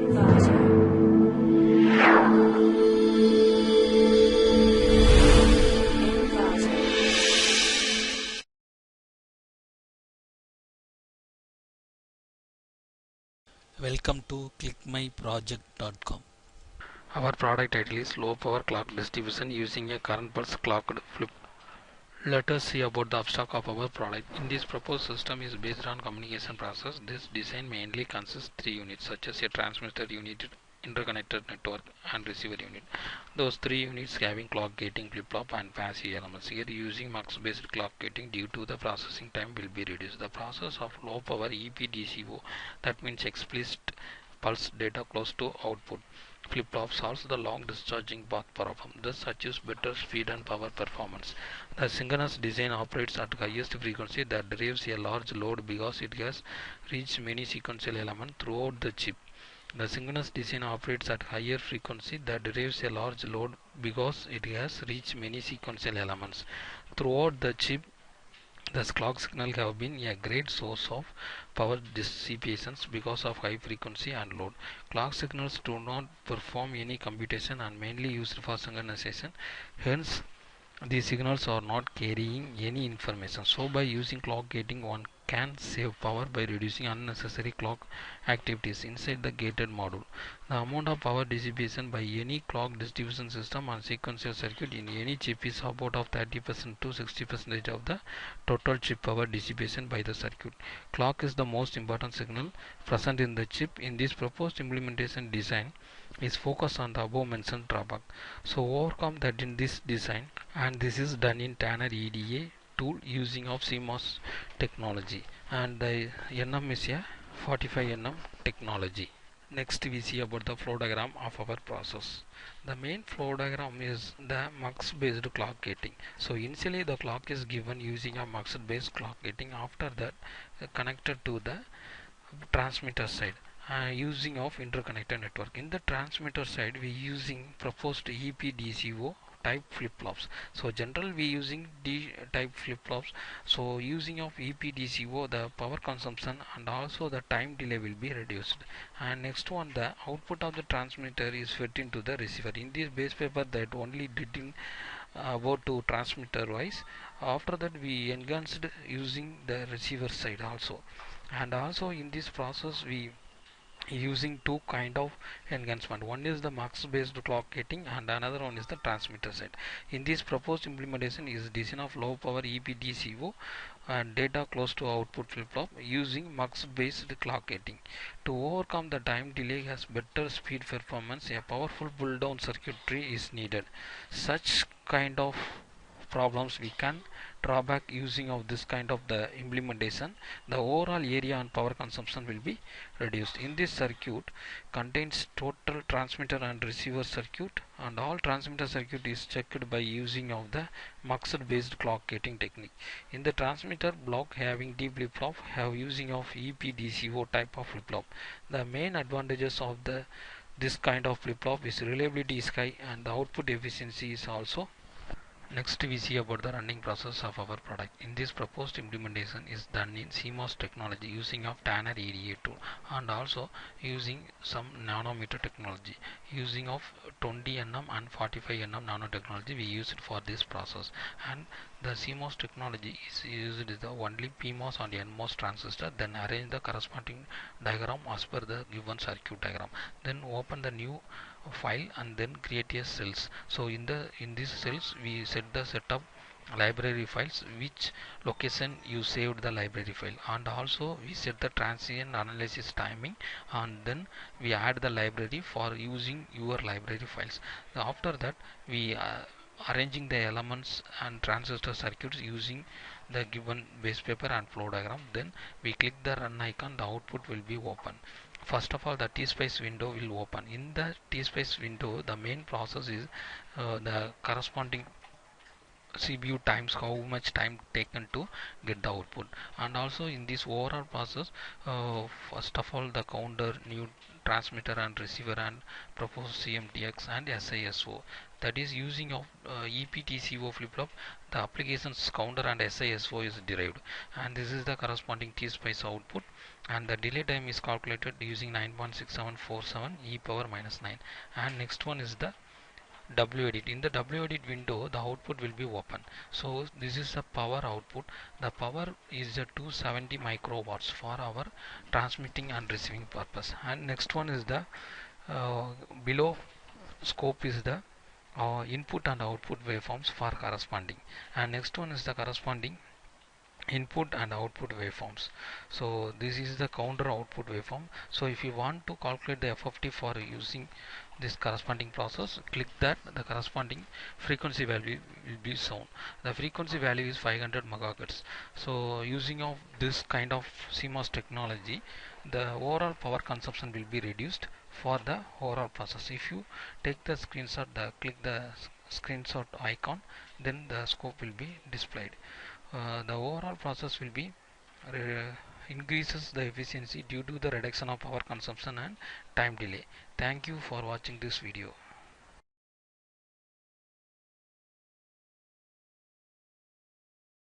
Welcome to clickmyproject.com. Our product title is low power clock distribution using a current pulse clocked flip. Let us see about the abstract of our product. In this proposed system is based on communication process. This design mainly consists three units such as a transmitter unit, interconnected network and receiver unit. Those three units having clock gating, flip-flop and passive elements. Here using mux based clock gating due to the processing time will be reduced. The process of low power EPDCO, that means explicit pulse data close to output. Flip-flop solves the long discharging path problem, thus achieves better speed and power performance. The synchronous design operates at highest frequency that derives a large load because it has reached many sequential elements throughout the chip. The synchronous design operates at higher frequency that derives a large load because it has reached many sequential elements throughout the chip. Thus, clock signal have been a great source of power dissipations because of high frequency and load. Clock signals do not perform any computation and mainly used for synchronization. Hence, these signals are not carrying any information. So, by using clock gating, one can save power by reducing unnecessary clock activities inside the gated module. The amount of power dissipation by any clock distribution system on sequential circuit in any chip is about of 30% to 60% of the total chip power dissipation by the circuit. Clock is the most important signal present in the chip. In this proposed implementation design is focused on the above mentioned drawback. So overcome that in this design, and this is done in Tanner EDA tool using of CMOS technology, and the NM is a 45 nm technology. Next we see about the flow diagram of our process. The main flow diagram is the mux based clock gating. So initially the clock is given using a mux based clock gating. After that connected to the transmitter side using of interconnected network. In the transmitter side we using proposed EPDCO type flip-flops. So general we using D type flip-flops. So using of EPDCO the power consumption and also the time delay will be reduced. And next one, the output of the transmitter is fed into the receiver. In this base paper that only did in about to transmitter wise. After that we enhanced using the receiver side also. And also in this process we using two kind of enhancement. One is the mux based clock gating and another one is the transmitter side. In this proposed implementation is design of low power EPDCO and data close to output flip flop using mux based clock gating. To overcome the time delay has better speed performance, a powerful pull down circuitry is needed. Such kind of problems we can drawback using of this kind of the implementation. The overall area and power consumption will be reduced. In this circuit contains total transmitter and receiver circuit, and all transmitter circuit is checked by using of the mux based clock gating technique. In the transmitter block having D flip flop have using of EPDCO type of flip flop. The main advantages of the this kind of flip flop is reliability is high and the output efficiency is also. Next we see about the running process of our product. In this proposed implementation is done in CMOS technology using of Tanner EDA tool and also using some nanometer technology. Using of 20 nm and 45 nm nanotechnology we use it for this process. And the CMOS technology is used is the only PMOS and NMOS transistor. Then arrange the corresponding diagram as per the given circuit diagram. Then open the new file and then create a cells. So in these cells we set the setup library files, which location you saved the library file, and also we set the transient analysis timing, and then we add the library for using your library files. After that we arranging the elements and transistor circuits using the given base paper and flow diagram. Then we click the run icon, the output will be open. First of all the T-space window will open. In the T-space window the main process is the corresponding CPU times, how much time taken to get the output. And also in this overall process, first of all the counter, new transmitter and receiver, and proposed CMTX and SISO, that is using of EPTCO flip-flop, the applications counter and SISO is derived, and this is the corresponding T-spice output, and the delay time is calculated using 9.6747 e power minus 9. And next one is the WEdit. In the WEdit window, the output will be open. So this is the power output. The power is the 270 microwatts for our transmitting and receiving purpose. And next one is the uh, below scope is the input and output waveforms for corresponding. And next one is the corresponding input and output waveforms. So this is the counter output waveform. So if you want to calculate the FFT for using this corresponding process, click that, the corresponding frequency value will be shown. The frequency value is 500 megahertz. So using of this kind of CMOS technology, the overall power consumption will be reduced for the overall process. If you take the screenshot, click the screenshot icon, then the scope will be displayed. The overall process will be increases the efficiency due to the reduction of power consumption and time delay. Thank you for watching this video.